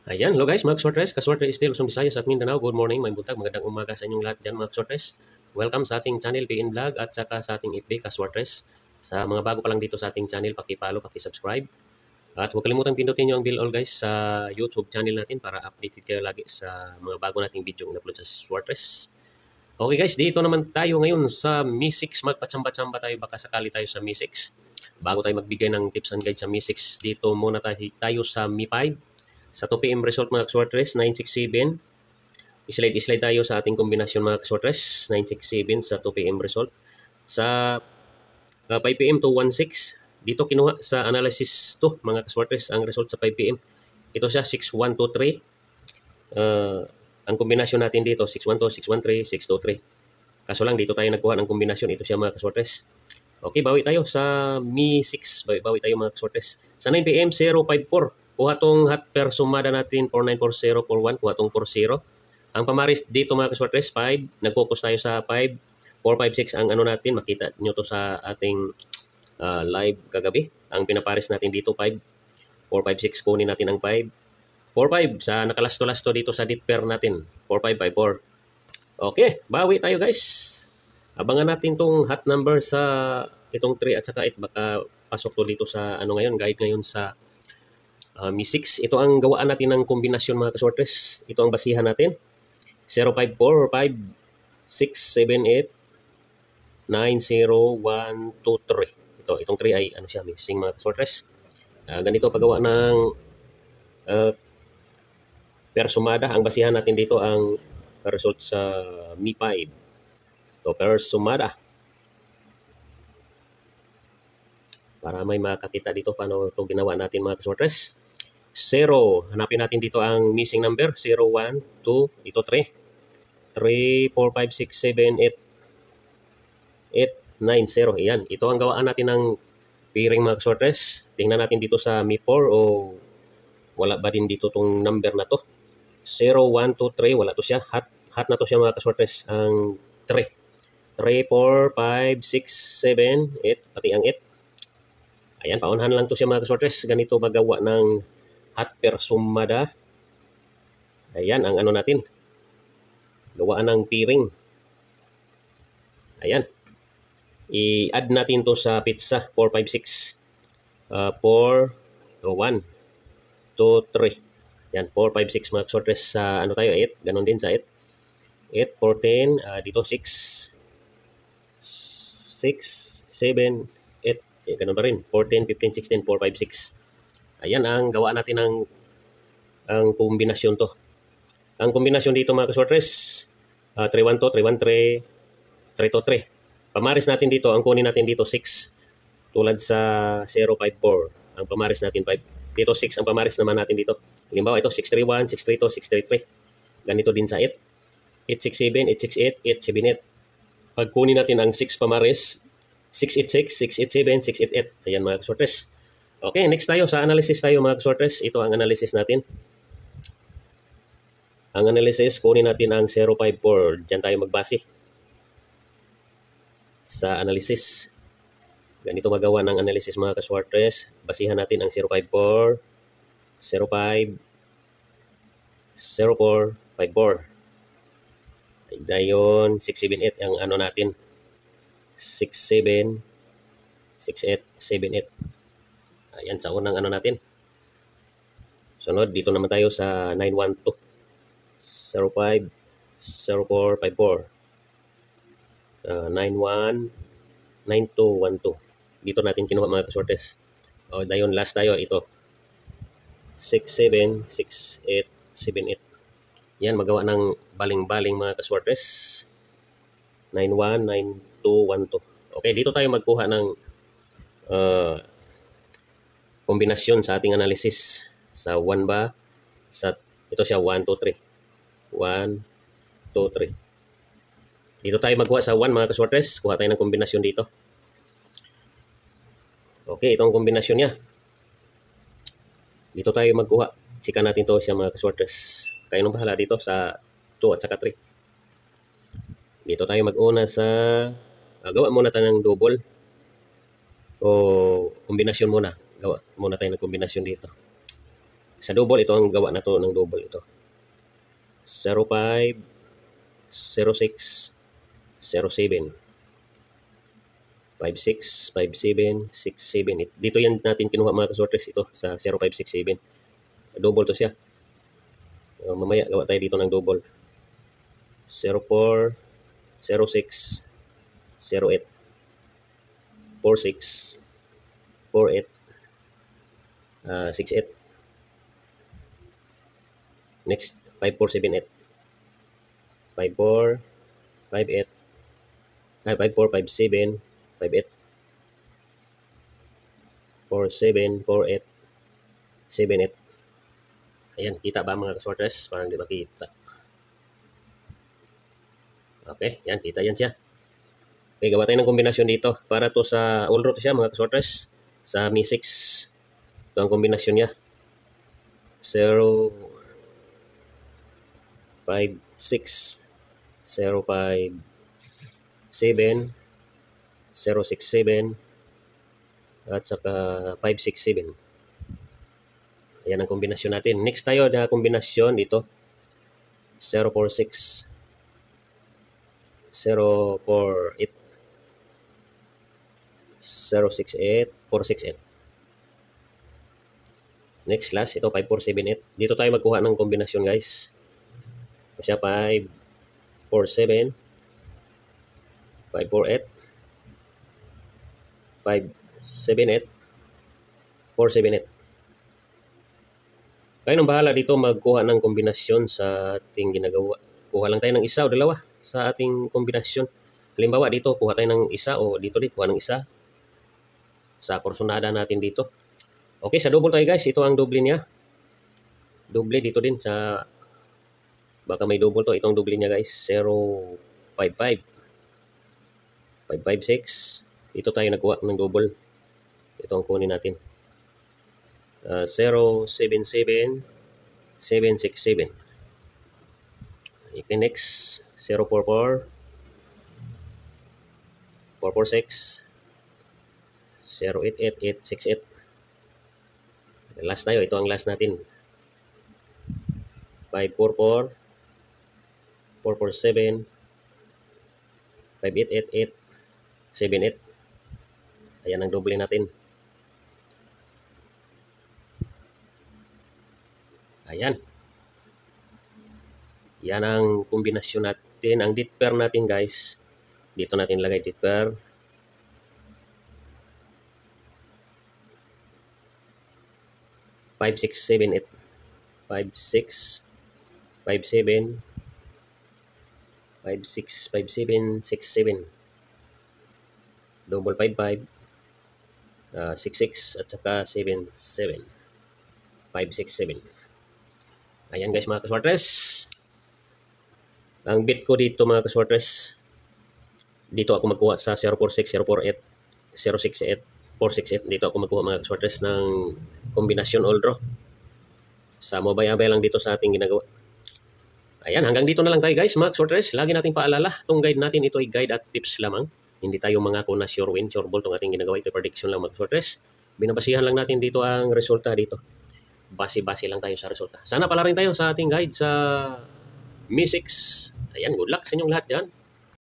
Ayan, hello guys, mga kaswertres. Kaswertres still Luzon, Visayas at Mindanao. Good morning, may buntag, magandang umaga sa inyong lahat dyan mga kaswertres. Welcome sa ating channel PN Vlog at saka sa ating FB Kaswertres. Sa mga bago pa lang dito sa ating channel, paki-follow, paki-subscribe. At huwag kalimutang pindutin nyo ang bell all guys sa YouTube channel natin para updated kayo lagi sa mga bago nating video na upload sa Kaswertres. Okay guys, dito naman tayo ngayon sa Mi 6. Magpatsamba-tsamba tayo, baka sakali tayo sa Mi 6. Bago tayo magbigay ng tips and guides sa Mi 6, dito muna tayo sa Mi 5. Sa 2 PM result mga kaswertres, 967. Slide tayo sa ating kombinasyon mga kaswertres, 967 sa 2 PM result. Sa 5 PM to 16, dito kinuha sa analysis to mga kaswertres ang result sa 5 PM. Ito siya 6123. Ang kombinasyon natin dito 612, 613, 623. Kaso lang dito tayo nagkuha ng kombinasyon, ito siya mga kaswertres. Okay, bawi tayo sa Mi 6. Bawi tayo mga kaswertres. Sa 9 PM 054. Kuha tong hot per sumada natin 494041, kuha tong 40. Ang pamaris dito mga kaswertres 5, nag-focus tayo sa 5, 456 ang ano natin, makita nyo to sa ating live kagabi. Ang pinaparis natin dito 5, 456, kunin natin ang 5. 45 sa nakalasto-lasto dito sa dit pair natin, 4554. Okay, bawi tayo guys. Abangan natin tong hot number sa itong 3 at saka 8, baka pasok to dito sa ano ngayon, guide ngayon sa Mi 6. Ito ang gawaan natin ng kombinasyon mga kaswertres. Ito ang basihan natin. 054, 5, 6, 7, 8, 9, 0, 1, 2, 3. Itong 3 ay ano siya, missing mga kaswertres. Ganito paggawa ng per sumada. Ang basihan natin dito ang result sa Mi 5. Ito per sumada. Para may makakita dito paano ito ginawa natin mga kaswertres. 0. Hanapin natin dito ang missing number. 0, 1, 2, ito 3. 3, 4, 5, 6, 7, 8, 8, 9, 0. Ayan. Ito ang gawaan natin ng pairing mga kaswertres. Tingnan natin dito sa Mi 4 o wala ba din dito tong number na to. 0, 1, 2, 3. Wala to siya. Hot na to siya mga kaswertres. Ang 3. 3, 4, 5, 6, 7, 8. Pati ang 8. Ayan. Paunhan lang to siya mga kaswertres. Ganito magawa ng hot per sumada. Ayan ang ano natin. Gawaan ng pairing. Ayan. I-add natin to sa pizza. 4, 5, 6. 4, 1, 2, 3. Yan. 4, 5, 6 mga kaswertres sa ano tayo. 8. Ganon din sa 8. 8, 14. Dito 6. 6, 7, 8. Ganon pa rin. 14, 15, 16, 4, 5, 6. Ayan ang gawa natin ng ang kombinasyon to. Ang kombinasyon dito mga kaswertres, 312, 313, 323. Pamaris natin dito, ang kunin natin dito 6. Tulad sa 054, ang pamaris natin 5. Dito 6 ang pamaris naman natin dito. Halimbawa ito 631, 632, 633. Ganito din sa 8. 867, 868, 878. Pag kunin natin ang 6 pamaris, 686, 687, 688. Ayan mga kaswertres. Okay, next tayo sa analysis tayo mga kaswertres. Ito ang analysis natin. Ang analysis, kunin natin ang 054. Diyan tayo magbase. Sa analysis. Ganito magawa ng analysis mga kaswertres. Basihan natin ang 054, 05, 04, 54. Dayon, 678 ang ano natin. 67, 68, 78. Ayan, sa unang ano natin. Sunod, dito naman tayo sa 912. 05, 04, 54. 91, 9212. Dito natin kinuha mga kaswertres. O, dayon, last tayo, ito. 67, 68, 78. Yan, magawa ng baling-baling mga kaswertres. 91, 9212. Okay, dito tayo magkuha ng kombinasyon sa ating analysis. Sa 1 ba? Ito siya 1, 2, 3. 1, 2, 3. Dito tayo magkuha sa 1 mga kaswertres. Kuha tayo ng kombinasyon dito. Okay, itong kombinasyon niya. Dito tayo magkuha. Chika natin to siya mga kaswertres. Kayo nang bahala dito sa 2 at saka 3. Dito tayo mag-una sa gawa muna tayo ng double o kombinasyon muna. Gawa muna tayo ng kombinasyon dito. Sa double, ito ang gawa na to ng double ito. 05, 06, 07. 56, 57, 67. Dito yan natin kinuha mga kasortres ito sa 0567. Double to siya. Mamaya gawa tayo dito ng double. 04, 06, 08, 46, 48, 68. Next, 5478. 54, 58, 54, 57, 58, 47, 48, 78. Ayan, kita ba mga kasortres? Parang di ba kita? Okay, yan, kita yan siya. Okay, gawa tayo ng kombinasyon dito. Para to sa all root siya mga kasortres. Sa Mi 6. Ito ang kombinasyon niya. 0, 5, 6, 0, 5, 7, 0, 6, 7, at saka 5, 6, 7. Ayan ang kombinasyon natin. Next tayo na kombinasyon dito. 0, 4, 6, 0, 4, 8, 0, 6, 8, 4, 6, 8. Next last, ito 5, 4, 7, 8. Dito tayo magkuha ng kombinasyon guys. Ito siya 5, 4, 7, 5, 4, 8, 5, 7, 8, 4, 7, 8. Kayo nang bahala dito magkuha ng kombinasyon sa ating ginagawa. Kuha lang tayo ng isa o dalawa sa ating kombinasyon. Halimbawa dito, kuha tayo ng isa o dito din, kuha ng isa. Sa kursonada natin dito. Okay, sa double tayo guys. Ito ang double niya. Double dito din sa... Baka may double to. Itong double niya guys. 0, 5, 5. 5, 5, 6. Dito tayo nagkuha ng double. Ito ang kunin natin. 0, 7, 7, 7, 6, 7. Okay, next, 0, 4, 4, 4, 4, 6, 0, 8, 8, 8, 6, 8. Last tayo, ito ang last natin. 5, 4, 4, 4, 4, 7, 5, 8, 8, 8, 7, 8. Ayan ang doble natin. Ayan. Yan ang kombinasyon natin. Ang dit pair natin guys. Dito natin lagay dit pair. Five, 6, 7, 8. 5, 6, 5, 7, 5, 6, 5, 7, 6, 7. Double 5, 5. 6, 6 at saka 7, 7. 5, 6, 7. Ayan guys mga kaswartres. Ang bit ko dito mga kaswartres, dito ako magkuha sa 046, 048, 068, 468. Dito ako magkuha mga kaswartres ng kombinasyon all draw. Sa mobay-abay lang dito sa ating ginagawa. Ayan, hanggang dito na lang tayo guys mga kaswartres. Lagi nating paalala, itong guide natin, ito ay guide at tips lamang. Hindi tayo mangako na sure win, sure ball itong ating ginagawa. Ito prediction lang mga kaswartres. Binabasihan lang natin dito ang resulta dito. Base-base lang tayo sa resulta. Sana pala rin tayo sa ating guide sa Mi 6. Ayan, good luck sa inyong lahat dyan.